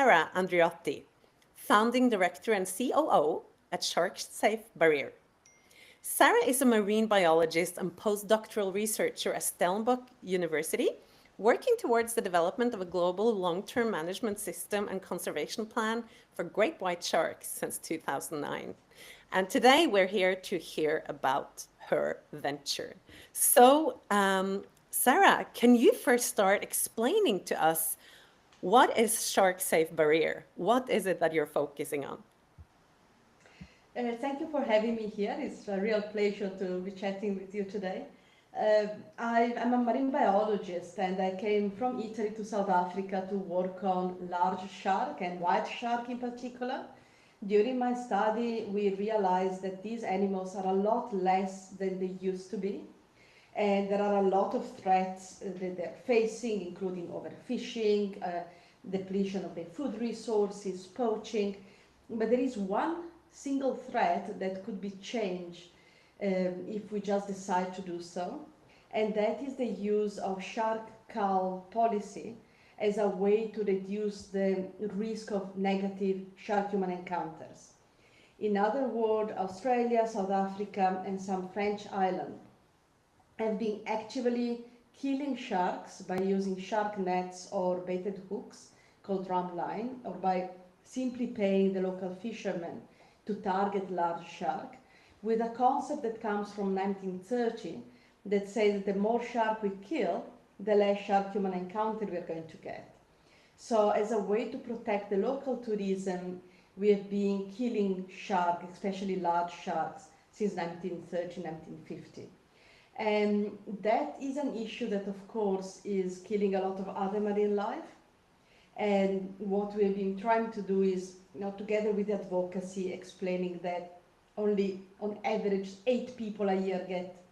Sara Andreotti, founding director and COO at SharkSafe Barrier. Sara is a marine biologist and postdoctoral researcher at Stellenbosch University, working towards the development of a global long-term management system and conservation plan for great white sharks since 2009. And today we're here to hear about her venture. So, Sara, can you first start explaining to us what is SharkSafe Barrier? What is it that you're focusing on? Thank you for having me here. It's a real pleasure to be chatting with you today. Uh, I'm a marine biologist and I came from Italy to South Africa to work on large shark and white shark in particular. During my study, we realized that these animals are a lot less than they used to be. And there are a lot of threats that they're facing, including overfishing, depletion of their food resources, poaching. But there is one single threat that could be changed if we just decide to do so, and that is the use of shark cull policy as a way to reduce the risk of negative shark-human encounters. In other words, Australia, South Africa, and some French islands have been actively killing sharks by using shark nets or baited hooks called drumline, or by simply paying the local fishermen to target large shark, with a concept that comes from 1930 that says that the more shark we kill, the less shark-human encounter we're going to get. So as a way to protect the local tourism, we have been killing sharks, especially large sharks, since 1930, 1950. And that is an issue that, of course, is killing a lot of other marine life. And what we've been trying to do is, together with advocacy, explaining that only on average 8 people a year get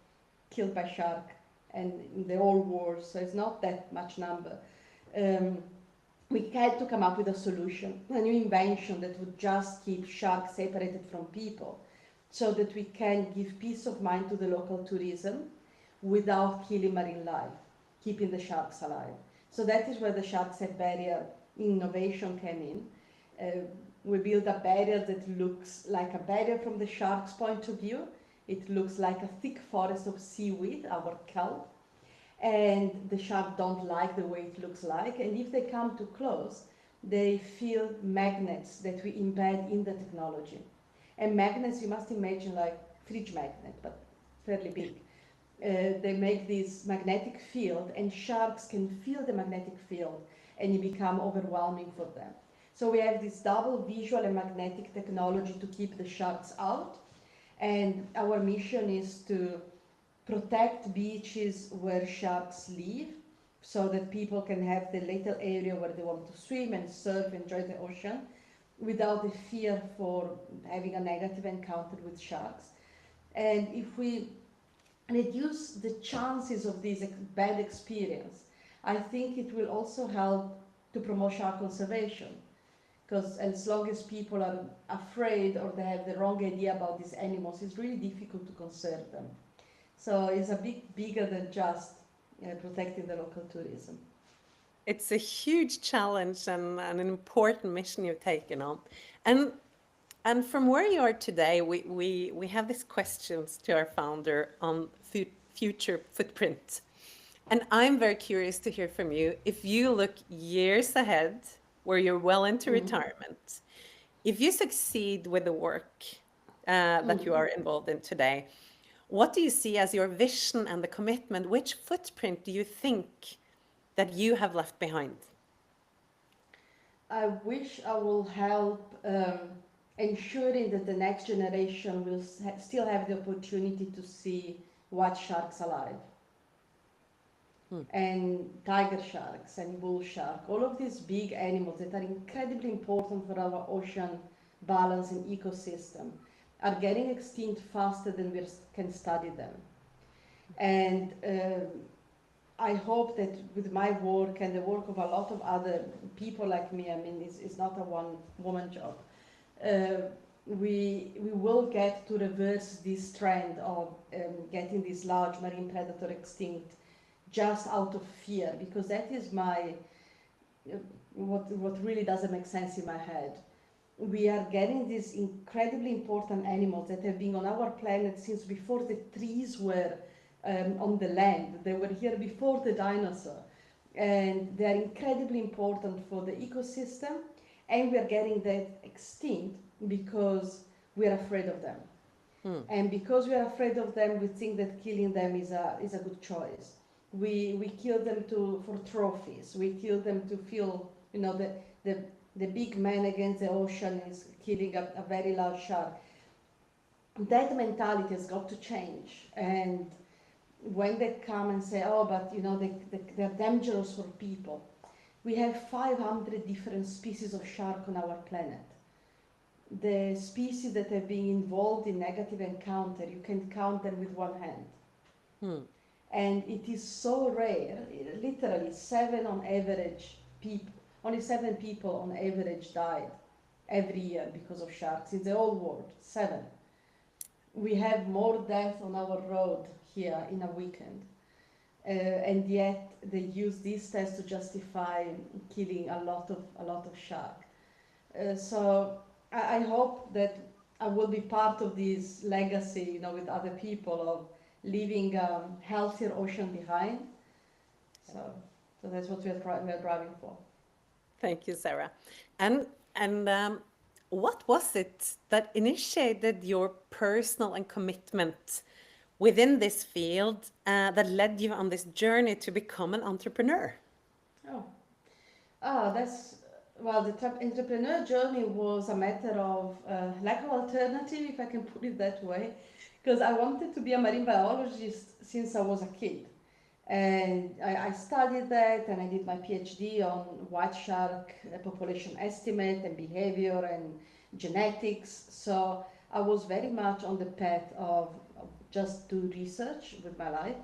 killed by shark, and in the whole world, so it's not that much number. We had to come up with a solution, a new invention that would just keep sharks separated from people, so that we can give peace of mind to the local tourism without killing marine life, keeping the sharks alive. So that is where the SharkSafe Barrier innovation came in. We built a barrier that looks like a barrier from the shark's point of view. It looks like a thick forest of seaweed, our kelp, and the shark don't like the way it looks like, and if they come too close, they feel magnets that we embed in the technology. And magnets, you must imagine like fridge magnet, but fairly big. They make this magnetic field, and sharks can feel the magnetic field, and it becomes overwhelming for them. So we have this double visual and magnetic technology to keep the sharks out, and our mission is to protect beaches where sharks live, so that people can have the little area where they want to swim and surf, enjoy the ocean, without the fear for having a negative encounter with sharks. And if we reduce the chances of this bad experience, I think it will also help to promote shark conservation. Because as long as people are afraid or they have the wrong idea about these animals, it's really difficult to conserve them. So it's a bit bigger than just protecting the local tourism. It's a huge challenge and an important mission you've taken on. And and from where you are today, we have these questions to our founder on future footprint. And I'm very curious to hear from you. If you look years ahead, where you're well into retirement, if you succeed with the work that you are involved in today, what do you see as your vision and the commitment? Which footprint do you think that you have left behind? I wish I will help ensuring that the next generation will still have the opportunity to see white sharks alive, and tiger sharks and bull shark, all of these big animals that are incredibly important for our ocean balance and ecosystem, are getting extinct faster than we can study them. And I hope that with my work and the work of a lot of other people like me, I mean, it's not a one-woman job, we will get to reverse this trend of getting this large marine predator extinct just out of fear, because that is what really doesn't make sense in my head. We are getting these incredibly important animals that have been on our planet since before the trees were on the land. They were here before the dinosaur. And they are incredibly important for the ecosystem. And we are getting that extinct because we are afraid of them. And because we are afraid of them, we think that killing them is a good choice. We kill them for trophies. We kill them to feel, the big man against the ocean is killing a very large shark. That mentality has got to change. And when they come and say, oh, but they're dangerous for people. We have 500 different species of shark on our planet. The species that have been involved in negative encounter, you can count them with one hand. And it is so rare, literally only 7 people on average died every year because of sharks in the whole world, 7. We have more death on our road here in a weekend. And yet they use this test to justify killing a lot of shark. So I hope that I will be part of this legacy, with other people of leaving a healthier ocean behind. So that's what we're driving for. Thank you, Sarah. And what was it that initiated your personal and commitment within this field that led you on this journey to become an entrepreneur? The entrepreneur journey was a matter of lack of alternative, if I can put it that way, because I wanted to be a marine biologist since I was a kid. And I studied that, and I did my PhD on white shark population estimate and behavior and genetics. So I was very much on the path of just do research with my life.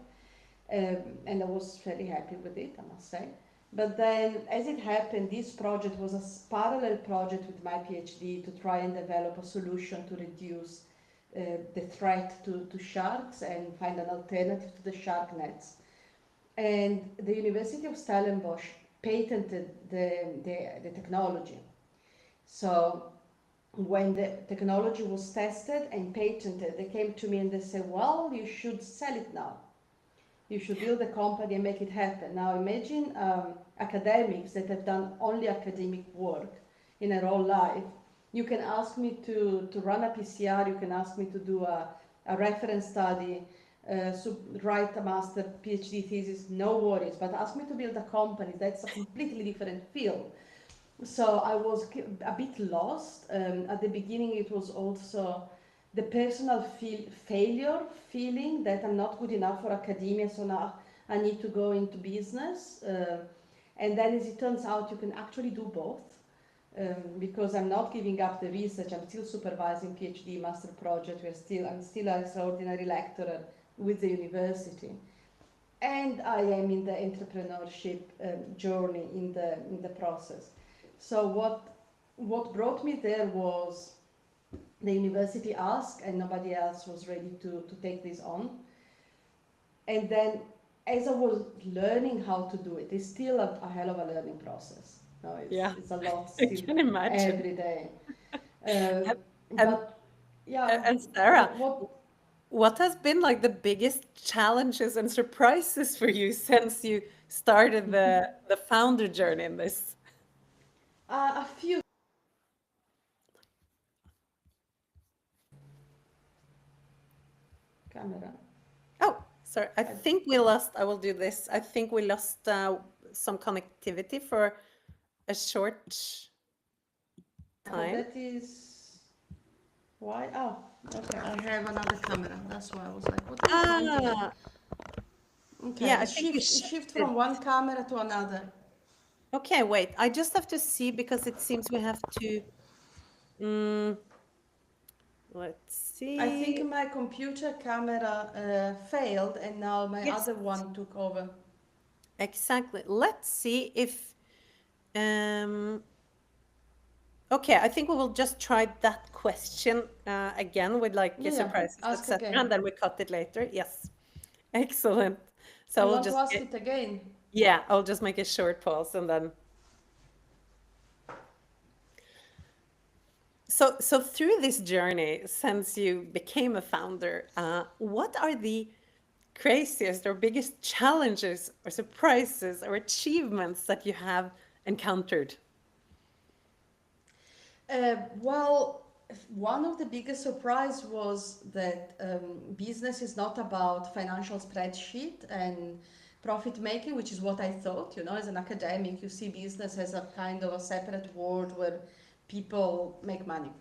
And I was very happy with it, I must say. But then, as it happened, this project was a parallel project with my PhD to try and develop a solution to reduce the threat to sharks and find an alternative to the shark nets. And the University of Stellenbosch patented the technology. So when the technology was tested and patented, they came to me and they said, well, you should sell it now. You should build a company and make it happen. Now imagine academics that have done only academic work in their whole life. You can ask me to run a PCR, you can ask me to do a reference study, write a master PhD thesis, no worries. But ask me to build a company, that's a completely different field. So I was a bit lost. At the beginning it was also the personal failure feeling that I'm not good enough for academia, so now I need to go into business. And then as it turns out, you can actually do both. Because I'm not giving up the research, I'm still supervising PhD master project, I'm still an extraordinary lecturer with the university. And I am in the entrepreneurship journey in the process. So what brought me there was the university asked, and nobody else was ready to take this on. And then as I was learning how to do it, it's still a hell of a learning process. No, it's a lot I still can imagine. every day. And But Sarah, what what has been like the biggest challenges and surprises for you since you started the founder journey in this? a few camera. Oh, sorry. I will do this. I think we lost some connectivity for a short time. That is why. Oh, okay. I have another camera. That's why I was like, what is pointing at? Ah, Okay. yeah, I think you Shift shifted. from one camera to another. Okay, wait. I just have to see because it seems we have to. Let's I think see. my computer camera failed, and now my Yes, other one took over. exactly. Let's see if. Okay, I think we will just try that question again with like Yeah, surprises, ask etc. again. And then we cut it later. Yes, excellent. So You we'll want to just ask it again? yeah, I'll just make a short pause and then So through this journey, since you became a founder, what are the craziest or biggest challenges or surprises or achievements that you have encountered? Well, one of the biggest surprise was that business is not about financial spreadsheet and profit making, which is what I thought. You know, as an academic, you see business as a kind of a separate world where people make money.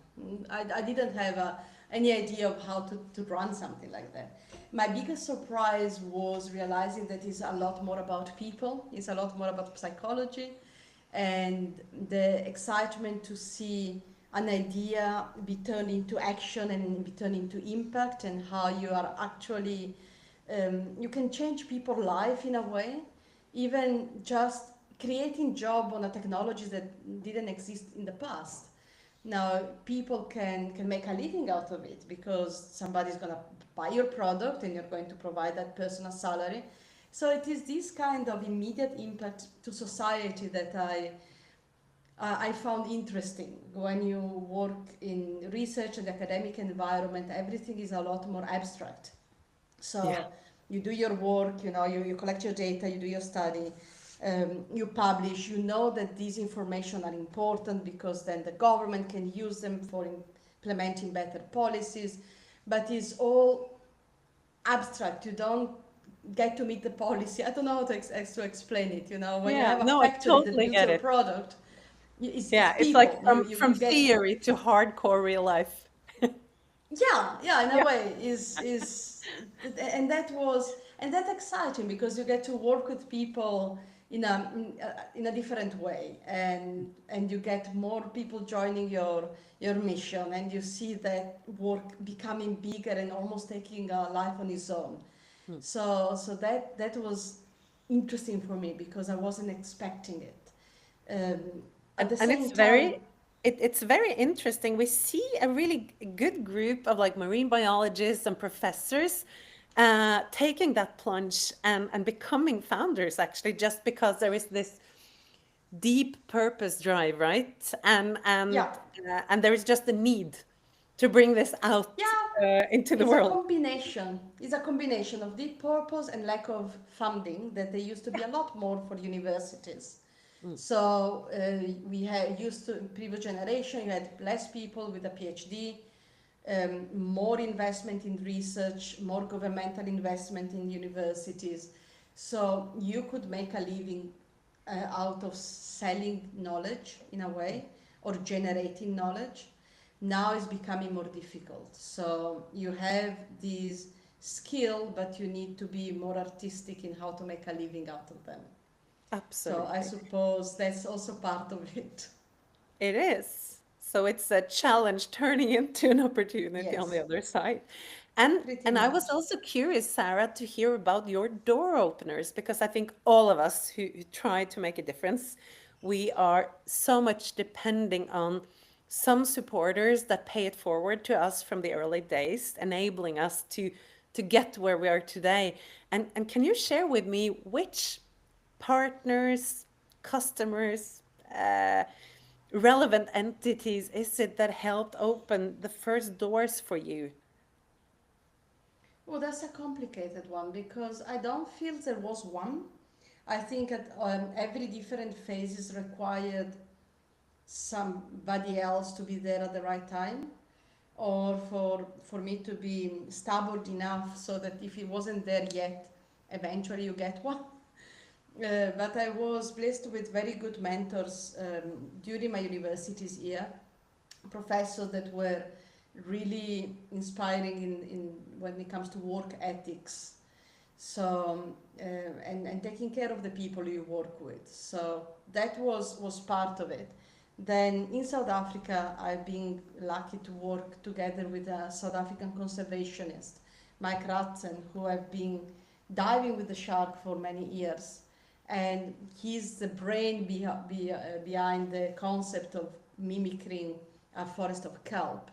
I didn't have any idea of how to run something like that. My biggest surprise was realizing that it's a lot more about people, it's a lot more about psychology, and the excitement to see an idea be turned into action and be turned into impact, and how you are actually you can change people's life in a way, even just creating job on a technology that didn't exist in the past. Now people can make a living out of it because somebody's going to buy your product and you're going to provide that person a salary. So it is this kind of immediate impact to society that I found interesting. When you work in research and academic environment, everything is a lot more abstract. Yeah. So you do your work, you know, you collect your data, you do your study, you publish, you know that these information are important because then the government can use them for implementing better policies, but it's all abstract. You don't get to meet the policy. I don't know how to explain it. You know, when you Yeah, have a no, I factory that totally builds get your it. product, it's Yeah, it's like people. from You from get, theory to hardcore real life. yeah, in a Yeah. way is, and that's exciting because you get to work with people in a different way, and you get more people joining your mission, and you see that work becoming bigger and almost taking a life on its own. Hmm. So that was interesting for me because I wasn't expecting it. At the And same time, it's very interesting. We see a really good group of like marine biologists and professors taking that plunge and becoming founders actually just because there is this deep purpose drive, right? yeah, And there is just a need to bring this out yeah, into the it's a world. combination. It's a combination of deep purpose and lack of funding that there used to be Yeah. a lot more for universities. Mm. So we had used to in previous generation you had less people with a PhD, more investment in research, more governmental investment in universities. So you could make a living out of selling knowledge in a way or generating knowledge. Now it's becoming more difficult. So you have this skill, but you need to be more artistic in how to make a living out of them. So I Absolutely. suppose that's also part of it. It is. So it's a challenge turning into an opportunity on the Yes, other side. pretty And I was much. also curious, Sarah, to hear about your door openers because I think all of us who try to make a difference, we are so much depending on some supporters that pay it forward to us from the early days, enabling us to get where we are today. And can you share with me which partners, customers, uh, relevant entities is it that helped open the first doors for you? Well, that's a complicated one because I don't feel there was one. I think at every different phases required somebody else to be there at the right time, or for me to be stubborn enough so that if it wasn't there yet, eventually you get one. But I was blessed with very good mentors during my university's year, professors that were really inspiring in when it comes to work ethics. So and taking care of the people you work with. So that was part of it. Then in South Africa, I've been lucky to work together with a South African conservationist, Mike Ratzen, who I've been diving with the shark for many years. And he's the brain behind the concept of mimicking a forest of kelp.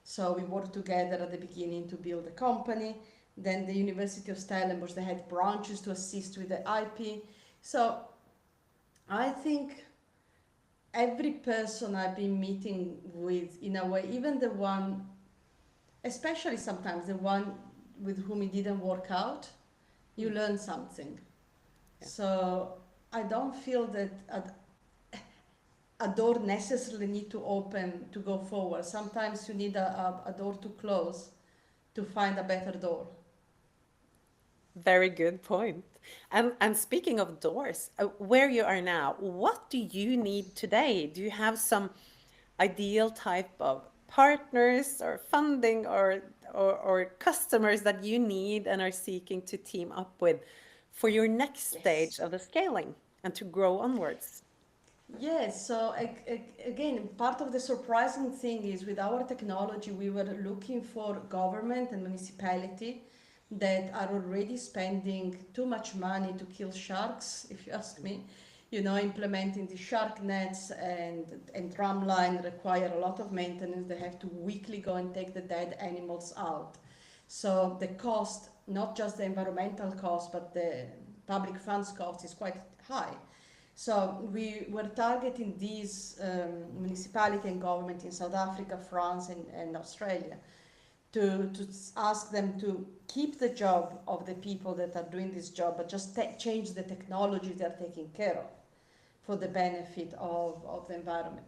So we worked together at the beginning to build a company. Then the University of Stellenbosch, they had branches to assist with the IP. So I think every person I've been meeting with, in a way, even the one, especially sometimes the one with whom it didn't work out, you Mm. learn something. Yeah. So I don't feel that a door necessarily need to open to go forward. Sometimes you need a door to close to find a better door. Very good point. And speaking of doors, where you are now, what do you need today? Do you have some ideal type of partners or funding or customers that you need and are seeking to team up with for your next Yes. stage of the scaling and to grow onwards? Yes, so again, part of the surprising thing is with our technology, we were looking for government and municipality that are already spending too much money to kill sharks, if you ask me. You know, implementing the shark nets and drumline require a lot of maintenance. They have to weekly go and take the dead animals out. So the cost, not just the environmental cost, but the public funds cost is quite high. So we were targeting these municipality and government in South Africa, France, and Australia to ask them to keep the job of the people that are doing this job, but just change the technology they're taking care of for the benefit of the environment.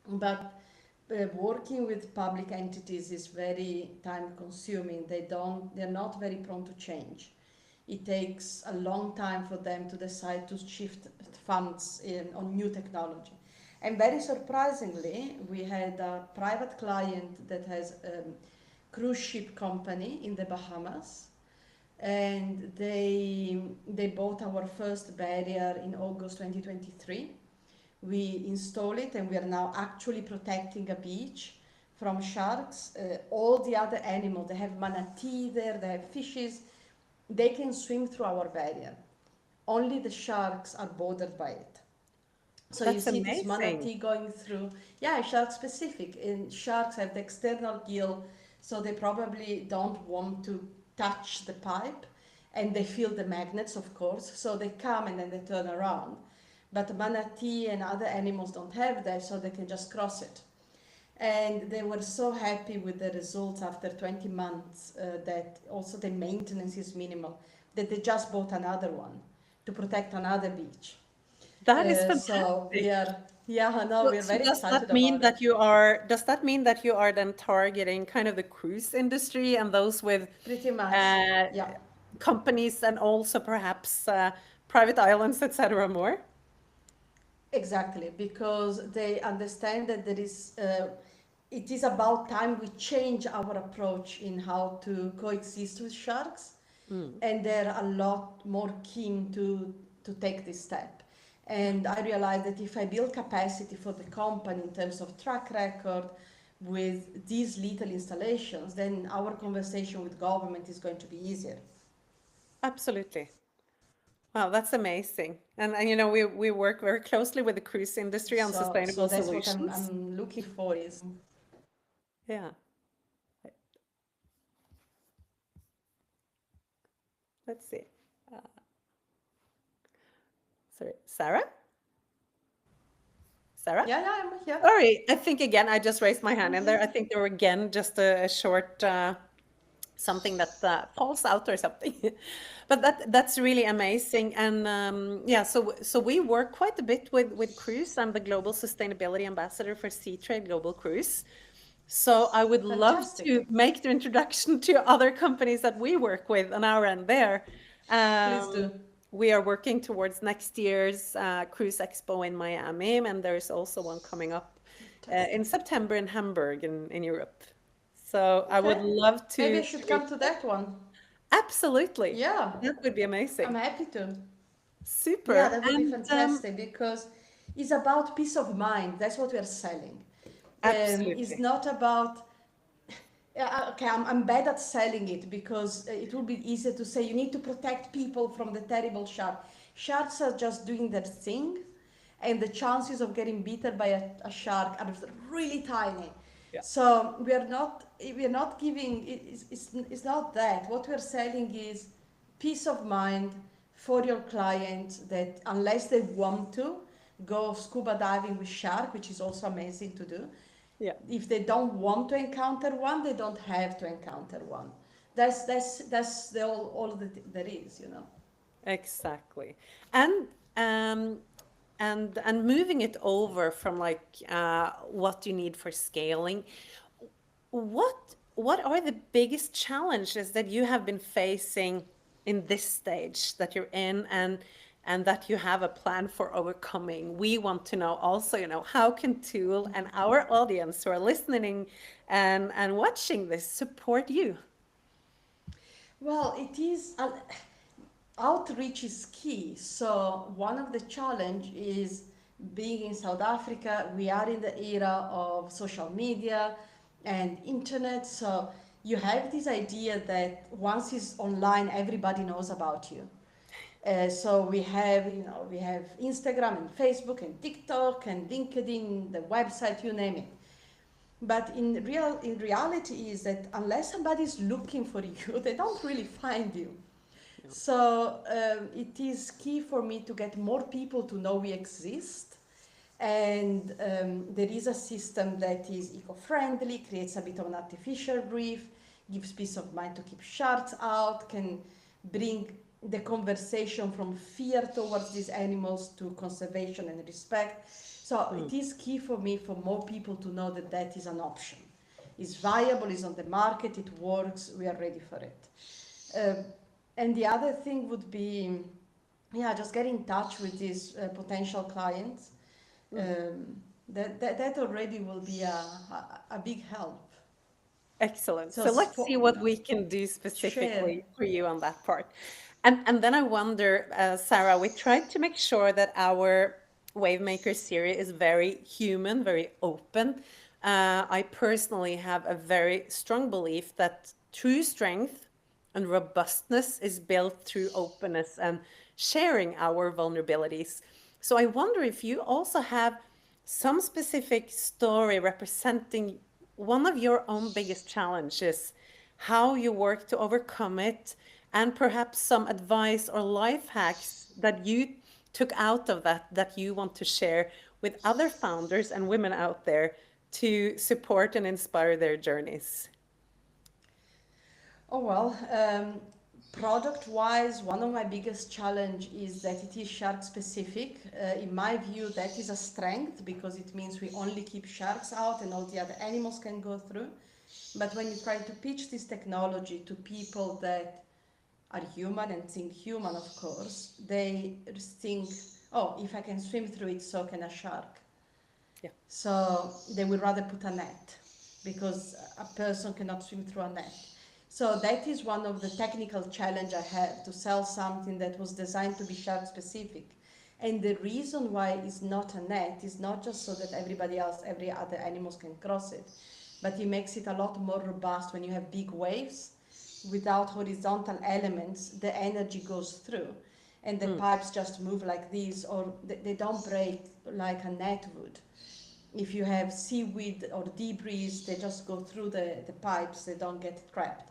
But working with public entities is very time consuming. They're not very prone to change. It takes a long time for them to decide to shift funds on new technology. And very surprisingly, we had a private client that has a cruise ship company in the Bahamas, and they bought our first barrier in August 2023. We install it, and we are now actually protecting a beach from sharks. All the other animals, they have manatee there, they have fishes, they can swim through our barrier. Only the sharks are bothered by it. So you That's see this amazing. manatee going through. Yeah, shark specific. And sharks have the external gill, so they probably don't want to touch the pipe, and they feel the magnets, of course. So they come and then they turn around. But manatee and other animals don't have that, so they can just cross it. And they were so happy with the results after 20 months that also the maintenance is minimal, that they just bought another one to protect another beach. That is So we fantastic. are, yeah, no, So, we're so very does that excited mean about it. that you are, does that mean that you are then targeting kind of the cruise industry and those with Pretty much, uh, yeah, companies and also perhaps private islands, etc. more? exactly, because they understand that it is about time we change our approach in how to coexist with sharks, Mm. and they're a lot more keen to take this step. And I realized that if I build capacity for the company in terms of track record with these little installations, then our conversation with government is going to be easier. Absolutely. Wow, that's amazing. And you know, we work very closely with the cruise industry on So sustainable that's what solutions. I'm looking for is Yeah. Let's see. Uh, sorry, Sarah? Sarah? yeah, yeah, I'm here. Sorry, I think again, I just raised my hand in there. I think there were again just a short something that falls out or something. But that's really amazing. And yeah, so we work quite a bit with Cruise. I'm the global sustainability ambassador for Sea Trade Global Cruise. So I would love Fantastic. to make the introduction to other companies that we work with on our end there. Please do. Um, we are working towards next year's Cruise Expo in Miami, and there's also one coming up in Fantastic. September in Hamburg in Europe. So I would Okay. love Maybe I to should reach come to out. that one. Absolutely. Yeah, That would be I'm amazing. happy to. Yeah, Super. that would be And fantastic because it's about peace of mind. That's what we are selling. It's absolutely. not about. Yeah, okay, I'm bad at selling it because it will be easier to say you need to protect people from the terrible shark. Sharks are just doing their thing, and the chances of getting bitten by a shark are really tiny. Yeah. So we are not giving it's not that. What we're selling is peace of mind for your client that unless they want to, go scuba diving with shark, which is also amazing to do. Yeah. If they don't want to encounter one, they don't have to encounter one. That's all that there is, you know. Exactly. And and moving it over from like what you need for scaling, what are the biggest challenges that you have been facing in this stage that you're in, and that you have a plan for overcoming? We want to know also, how can Tool and our audience who are listening and watching this support you? Well, it is outreach is key. So one of the challenge is being in South Africa. We are in the era of social media and internet. So you have this idea that once it's online, everybody knows about you. So we have Instagram and Facebook and TikTok and LinkedIn, the website, you name it. But in reality is that unless somebody's looking for you, they don't really find you. So it is key for me to get more people to know we exist. And there is a system that is eco-friendly, creates a bit of an artificial reef, gives peace of mind to keep sharks out, can bring the conversation from fear towards these animals to conservation and respect. So it is key for me for more people to know that that is an option. It's viable, it's on the market, it works, we are ready for it. Uh, and the other thing would be, yeah, just get in touch with these potential clients. That already will be a big help. Excellent. So So let's see what no, we can do share. specifically for you on that part. And then I wonder, Sarah, we tried to make sure that our Wavemaker series is very human, very open. I personally have a very strong belief that true strength and robustness is built through openness and sharing our vulnerabilities. So I wonder if you also have some specific story representing one of your own biggest challenges, how you work to overcome it, and perhaps some advice or life hacks that you took out of that you want to share with other founders and women out there to support and inspire their journeys. Oh well, product wise, one of my biggest challenge is that it is shark specific. In my view, that is a strength because it means we only keep sharks out and all the other animals can go through. But when you try to pitch this technology to people that are human and think human, of course, they think, oh, if I can swim through it, so can a shark. Yeah. So they would rather put a net because a person cannot swim through a net. So that is one of the technical challenge I have to sell something that was designed to be shark specific. And the reason why it's not a net is not just so that everybody else, every other animals can cross it, but it makes it a lot more robust when you have big waves. Without horizontal elements, the energy goes through and the pipes just move like this, or they don't break like a net would. If you have seaweed or debris, they just go through the pipes, they don't get trapped.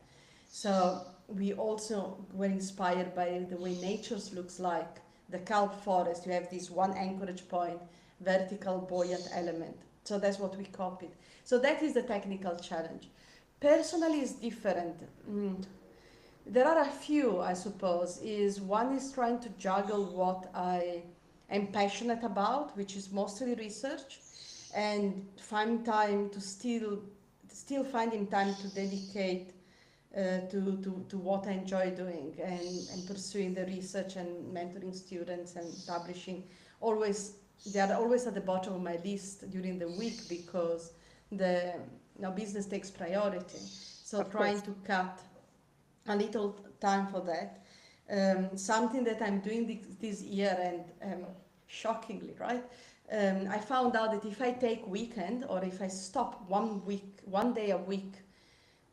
So we also were inspired by the way nature looks like. The kelp forest, you have this one anchorage point, vertical buoyant element. So that's what we copied. So that is the technical challenge. Personally, is different. There are a few, I suppose. Is one is trying to juggle what I am passionate about, which is mostly research, and find time to still finding time to dedicate to what I enjoy doing and pursuing the research and mentoring students and publishing. Always, they are always at the bottom of my list during the week because the business takes priority. So Of trying course. to cut a little time for that. Something that I'm doing this year and shockingly, right? I found out that if I take weekend or if I stop 1 week, 1 day a week,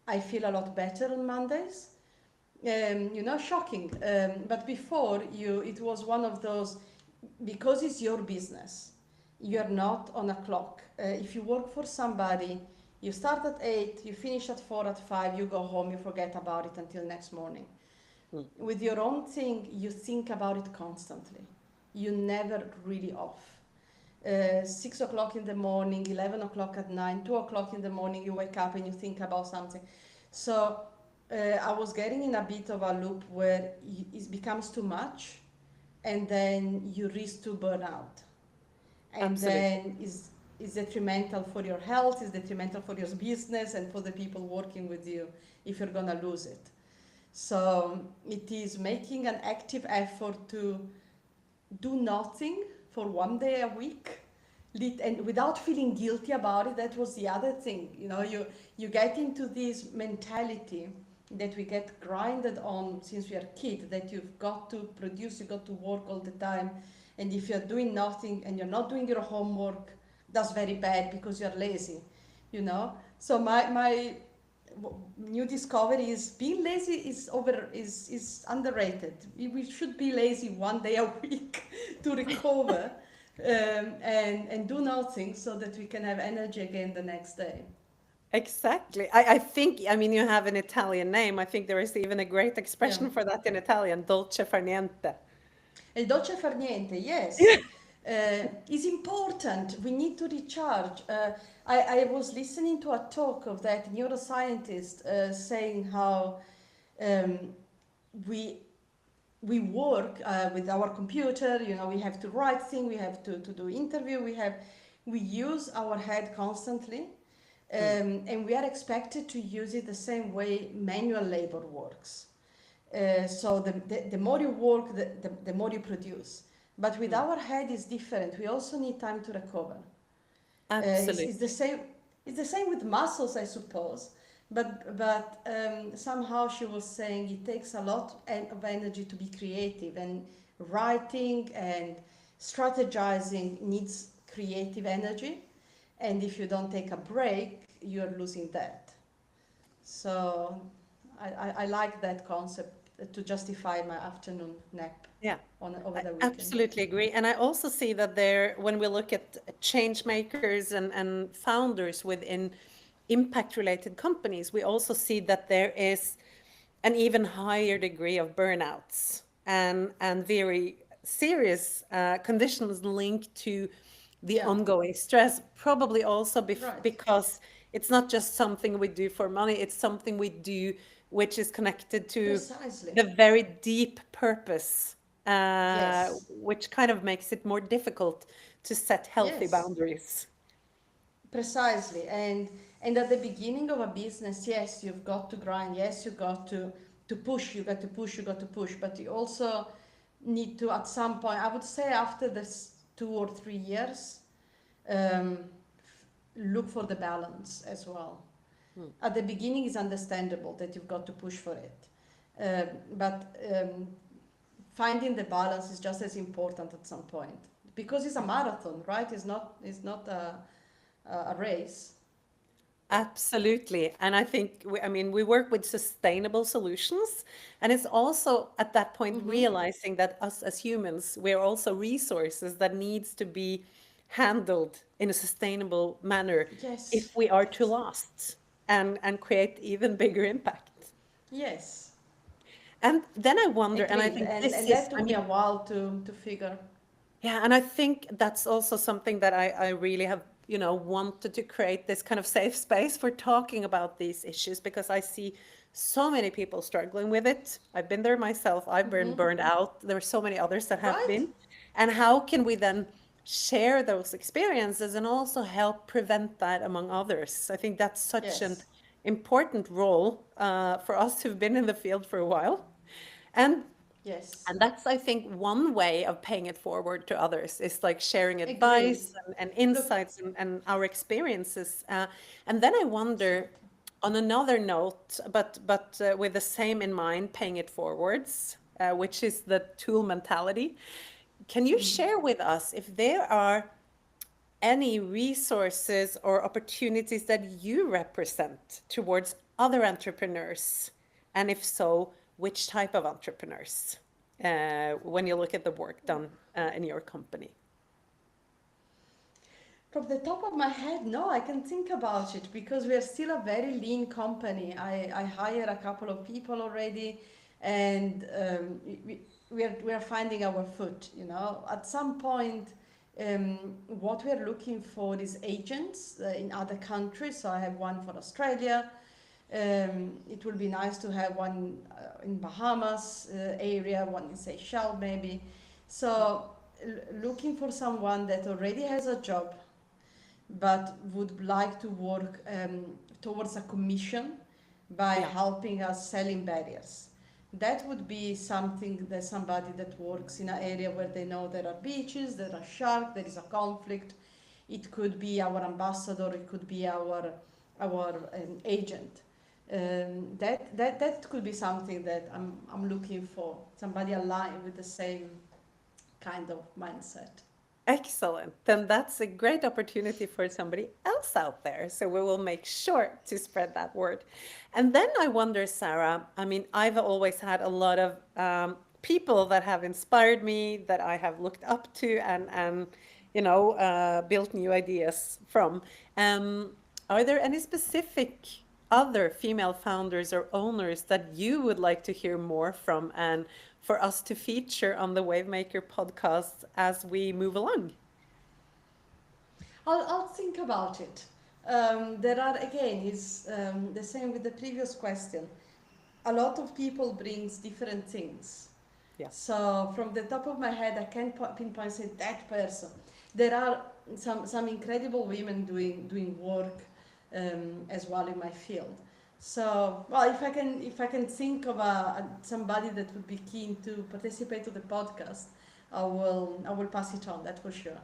I feel a lot better on Mondays. Shocking. But before it was one of those, because it's your business, you're not on a clock. If you work for somebody, you start at 8, you finish at 4, at 5, you go home, you forget about it until next morning. With your own thing, you think about it constantly. You never really off. 6 o'clock in the morning, 11 o'clock at night, 2 o'clock in the morning, you wake up and you think about something. So I was getting in a bit of a loop where it becomes too much and then you risk to burn out. And Absolutely. then is detrimental for your health, is detrimental for your business and for the people working with you if you're gonna lose it. So it is making an active effort to do nothing for one day a week and without feeling guilty about it. That was the other thing, you get into this mentality that we get grinded on since we are kids, that you've got to produce, you've got to work all the time, and if you're doing nothing and you're not doing your homework, that's very bad because you're lazy, so my new discovery is being lazy is underrated. We should be lazy one day a week to recover, and do nothing so that we can have energy again the next day. Exactly. I think, I mean, you have an Italian name. I think there is even a great Yeah. expression for that in Italian, dolce far niente. Il dolce far niente, yes, is important. We need to recharge. I was listening to a talk of that neuroscientist saying how um, we we work with our computer. We have to write things, we have to do interview, we use our head constantly, Mm. and we are expected to use it the same way manual labor works. So the more you work, the more you produce. But with Mm. our head is different. We also need time to recover. It's the Absolutely. same. It's the same with muscles, I suppose. But somehow she was saying it takes a lot of energy to be creative, and writing and strategizing needs creative energy. And if you don't take a break, you're losing that. So I like that concept to justify my afternoon nap Yeah, over I the weekend. absolutely agree. And I also see that there, when we look at change makers and founders within impact related companies, we also see that there is an even higher degree of burnouts and very serious conditions linked to the Yeah, ongoing stress, probably also right. because it's not just something we do for money, it's something we do which is connected to Precisely. the very deep purpose, Yes. which kind of makes it more difficult to set healthy Yes. boundaries. Precisely. And at the beginning of a business, yes, you've got to grind. Yes, you've got to push. You got to push. You got to push. But you also need to, at some point, I would say after this 2 or 3 years, um, look for the balance as well. Hmm. At the beginning, it's understandable that you've got to push for it. But finding the balance is just as important at some point, because it's a marathon, right? It's not a race. Absolutely. And I think, I mean, we work with sustainable solutions. And it's also at that point Mm-hmm. realizing that us as humans, we're also resources that needs to be handled in a sustainable manner Yes. if we are to Yes. last and create even bigger impact. Yes. And then I wonder, and I Agreed. think And this that is, took I me a mean, while to figure. yeah, and I think that's also something that I really have, wanted to create this kind of safe space for talking about these issues because I see so many people struggling with it. I've been there myself. I've been Mm-hmm. burned out. There are so many others that have Right? been. And how can we then share those experiences and also help prevent that among others? I think that's such an Yes. important role for us who've been in the field for a while. And Yes. and that's, I think, one way of paying it forward to others is like sharing Agreed. advice and Look, insights and our experiences. And then I wonder, absolutely. on another note, but with the same in mind, paying it forwards, which is the tool mentality. Can you Mm. share with us if there are any resources or opportunities that you represent towards other entrepreneurs? And if so, which type of entrepreneurs when you look at the work done in your company? From the top of my head, no, I can think about it because we are still a very lean company. I hire a couple of people already, and we are finding our foot. At some point, What we're looking for is agents in other countries. So I have one for Australia. It will be nice to have one in Bahamas area, one in Seychelles maybe. So looking for someone that already has a job but would like to work towards a commission by Yeah. helping us selling barriers. That would be something that somebody that works in an area where they know there are beaches, there are sharks, there is a conflict. It could be our ambassador, it could be our agent. That could be something that I'm looking for. Somebody aligned with the same kind of mindset. Excellent. Then that's a great opportunity for somebody else out there. So we will make sure to spread that word. And then I wonder, Sarah, I mean, I've always had a lot of people that have inspired me, that I have looked up to and built new ideas from. Um, are there any specific other female founders or owners that you would like to hear more from and for us to feature on the Wavemaker podcast as we move along? I'll think about it. There are again, is the same with the previous question. A lot of people brings different things. Yeah. So from the top of my head, I can't pinpoint say that person. There are some incredible women doing work as well in my field. So well, if I can think of somebody that would be keen to participate to the podcast, I will pass it on. That for sure.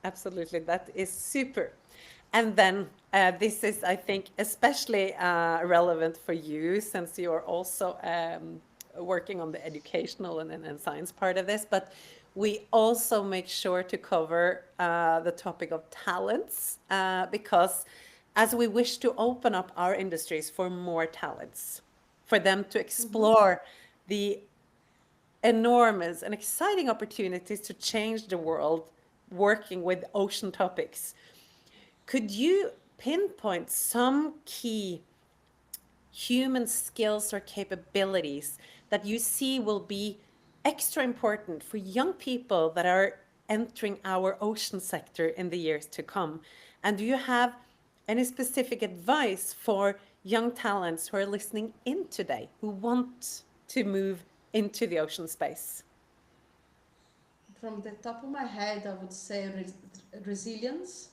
Absolutely, that is super. And then this is, I think, especially relevant for you since you are also working on the educational and science part of this. But we also make sure to cover the topic of talents because as we wish to open up our industries for more talents, for them to Mm-hmm. explore the enormous and exciting opportunities to change the world working with ocean topics. Could you pinpoint some key human skills or capabilities that you see will be extra important for young people that are entering our ocean sector in the years to come? And do you have any specific advice for young talents who are listening in today who want to move into the ocean space? From the top of my head, I would say resilience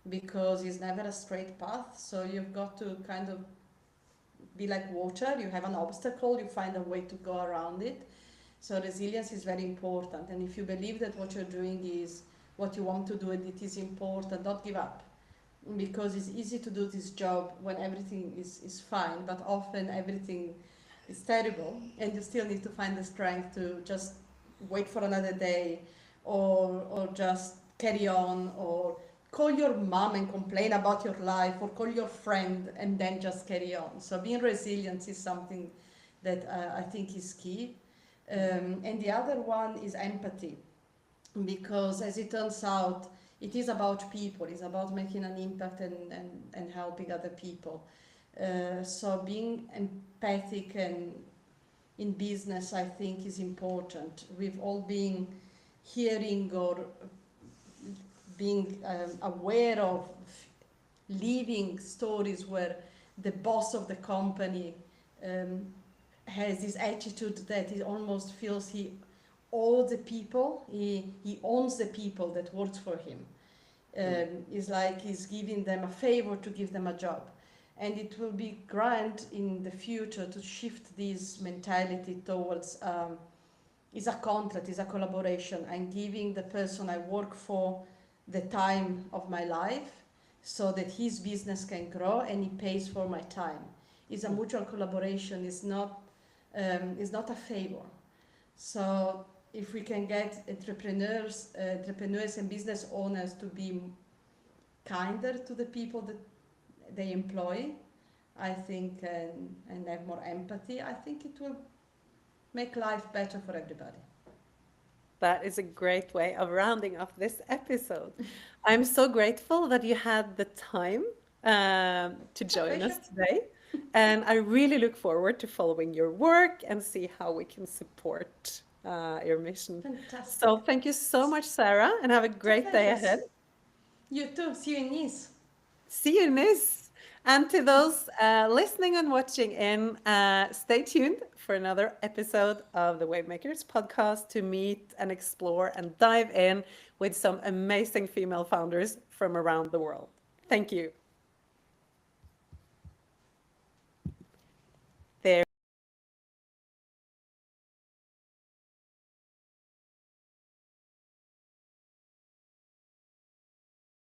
because it's never a straight path. So you've got to kind of be like water. You have an obstacle, you find a way to go around it. So resilience is very important. And if you believe that what you're doing is what you want to do and it is important, don't give up. Because it's easy to do this job when everything is fine, but often everything is terrible and you still need to find the strength to just wait for another day or just carry on or call your mom and complain about your life or call your friend and then just carry on. So being resilient is something that I think is key. And the other one is empathy because as it turns out it is about people, it's about making an impact and helping other people. So being empathic and in business I think is important. We've all been hearing or being aware of living stories where the boss of the company um, has this attitude that he almost feels he owes the people, he owns the people that works for him. It's like he's giving them a favor to give them a job. And it will be grand in the future to shift this mentality towards is a contract, is a collaboration. I'm giving the person I work for the time of my life so that his business can grow and he pays for my time. It's a mutual collaboration, it's not a favor. So if we can get entrepreneurs and business owners to be kinder to the people that they employ, I think, and have more empathy, I think it will make life better for everybody. That is a great way of rounding off this episode. I'm so grateful that you had the time to My join pleasure. us today. And I really look forward to following your work and see how we can support your mission. Fantastic. So thank you so much, Sarah, and have a It's a great day pleasure. ahead. You too. See you in Nice. See you in Nice. And to those listening and watching in, stay tuned for another episode of the Wavemakers podcast to meet and explore and dive in with some amazing female founders from around the world. Thank you.